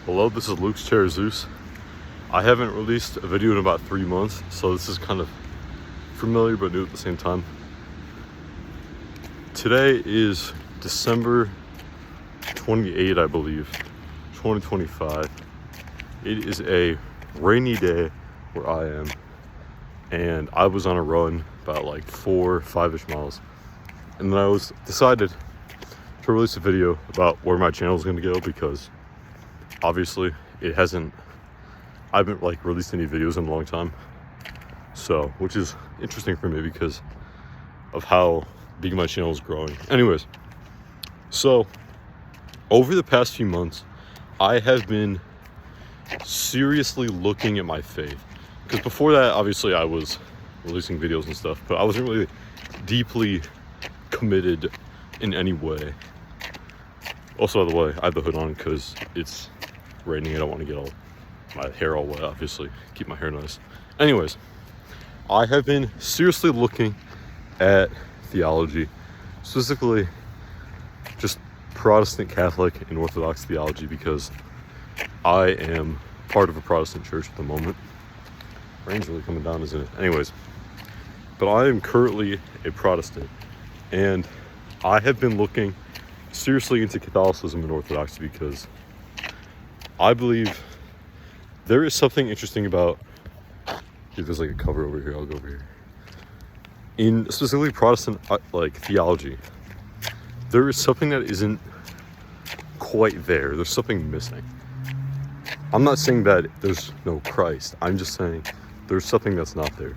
Hello, this is Luke's Chair Zeus. I haven't released a video in about 3 months, so this is kind of familiar but new at the same time. Today is December 28, I believe, 2025. It is a rainy day where I am, and I was on a run about like 5-ish miles. And then I decided to release a video about where my channel is going to go, because obviously I haven't like released any videos in a long time. So, which is interesting for me because of how big my channel is growing. Anyways, so over the past few months, I have been seriously looking at my faith. Because before that, obviously I was releasing videos and stuff, but I wasn't really deeply committed in any way. Also, by the way, I have the hood on because it's raining. I don't want to get my hair all wet, obviously. Keep my hair nice. Anyways, I have been seriously looking at theology, specifically just Protestant, Catholic, and Orthodox theology, because I am part of a Protestant church at the moment. Rain's really coming down, isn't it? Anyways, but I am currently a Protestant, and I have been looking seriously into Catholicism and Orthodoxy because I believe there is something interesting about, there's like a cover over here, I'll go over here. In specifically Protestant like theology, there is something that isn't quite there. There's something missing. I'm not saying that there's no Christ. I'm just saying there's something that's not there.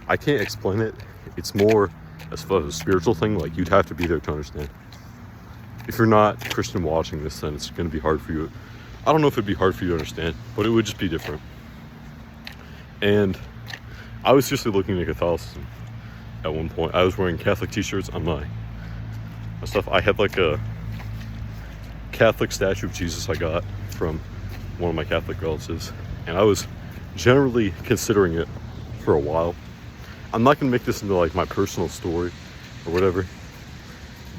I can't explain it. It's more as far as a spiritual thing. Like, you'd have to be there to understand. If you're not Christian watching this, then it's going to be hard for you. I don't know if it'd be hard for you to understand, but it would just be different. And I was seriously looking at Catholicism at one point. I was wearing Catholic t-shirts on my stuff. I had like a Catholic statue of Jesus I got from one of my Catholic relatives, and I was generally considering it for a while. I'm not going to make this into like my personal story or whatever,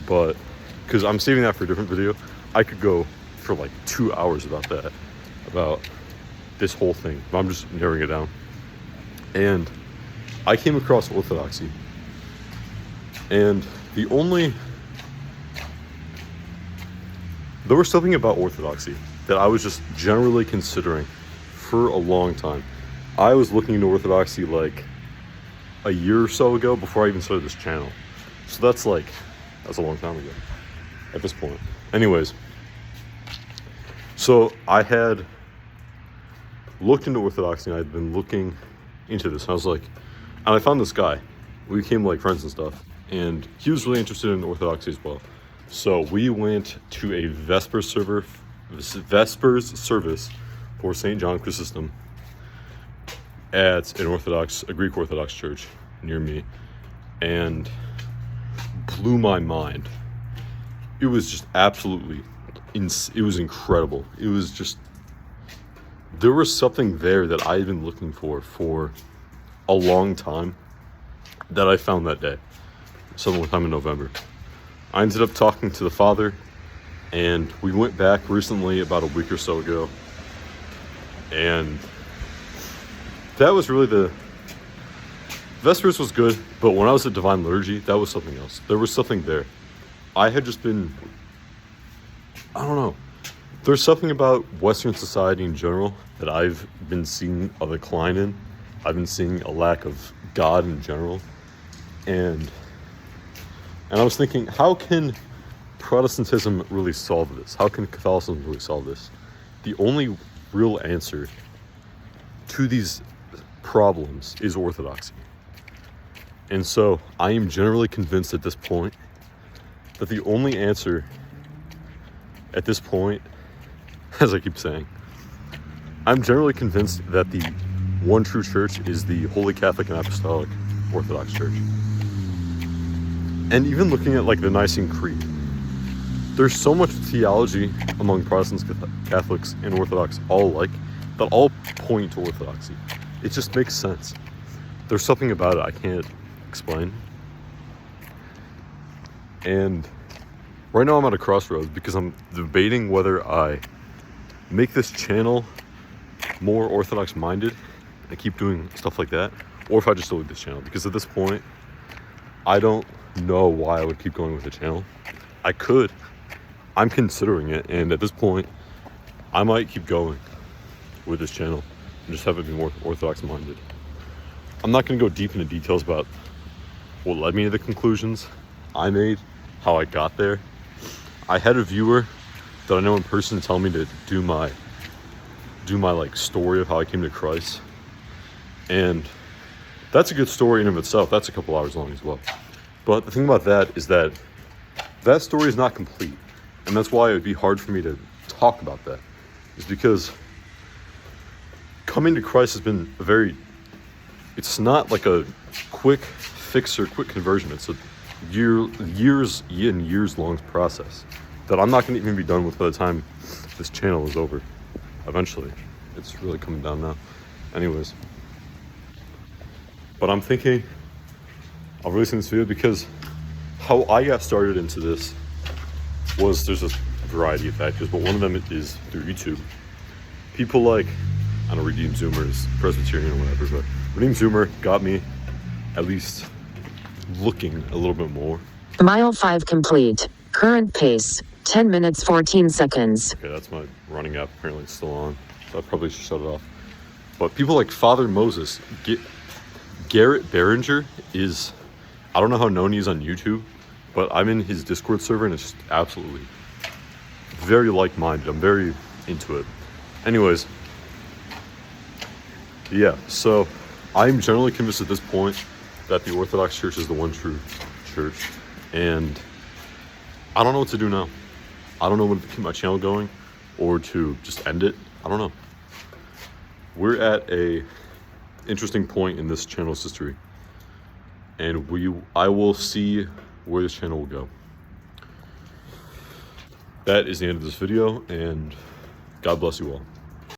but because I'm saving that for a different video. I could go for like 2 hours about that, about this whole thing, but I'm just narrowing it down. And I came across Orthodoxy, and there was something about Orthodoxy that I was just generally considering for a long time. I was looking into Orthodoxy like a year or so ago before I even started this channel. So that's a long time ago at this point. Anyways, so I had looked into Orthodoxy, and I'd been looking into this, and I was like, and I found this guy. We became like friends and stuff, and he was really interested in Orthodoxy as well. So we went to a Vespers service for St. John Chrysostom at a Greek Orthodox church near me, and blew my mind. It was just absolutely, it was incredible. It was just, there was something there that I had been looking for a long time that I found that day, sometime in November. I ended up talking to the father, and we went back recently about a week or so ago, and that was really Vespers was good, but when I was at Divine Liturgy, that was something else. There was something there. I had just been, I don't know, there's something about Western society in general that I've been seeing a decline in. I've been seeing a lack of God in general, and I was thinking, how can Protestantism really solve this? How can Catholicism really solve this? The only real answer to these problems is Orthodoxy. And so I am generally convinced at this point that the only answer at this point, as I keep saying, I'm generally convinced that the one true church is the Holy Catholic and Apostolic Orthodox Church. And even looking at like the Nicene Creed, there's so much theology among Protestants, Catholics, and Orthodox all alike that all point to Orthodoxy. It just makes sense. There's something about it I can't explain. And right now I'm at a crossroads because I'm debating whether I make this channel more Orthodox minded and keep doing stuff like that, or if I just delete this channel, because at this point I don't know why I would keep going with the channel. I could, I'm considering it, and at this point I might keep going with this channel and just have it be more Orthodox minded. I'm not going to go deep into details about what led me to the conclusions I made, how I got there. I had a viewer that I know in person tell me to do my like story of how I came to Christ, and that's a good story in and of itself. That's a couple hours long as well. But the thing about that is that that story is not complete, and that's why it would be hard for me to talk about that, is because coming to Christ has been it's not like a quick fix or quick conversion. It's a years and years long process that I'm not going to even be done with by the time this channel is over. Eventually, it's really coming down now. Anyways, but I'm thinking of releasing this video because how I got started into this was, there's a variety of factors, but one of them is through YouTube. People like, I don't know, Redeemed Zoomer is Presbyterian or whatever, but Redeemed Zoomer got me at least looking a little bit more. Mile 5 complete. Current pace, 10 minutes, 14 seconds. Okay, that's my running app. Apparently it's still on, so I probably should shut it off. But people like Father Moses, Garrett Berenger is, I don't know how known he is on YouTube, but I'm in his Discord server and it's just absolutely very like-minded. I'm very into it. Anyways, yeah, so I'm generally convinced at this point that the Orthodox Church is the one true church, and I don't know what to do now. I don't know when to keep my channel going or to just end it. I don't know. We're at a interesting point in this channel's history, and I will see where this channel will go. That is the end of this video, and God bless you all.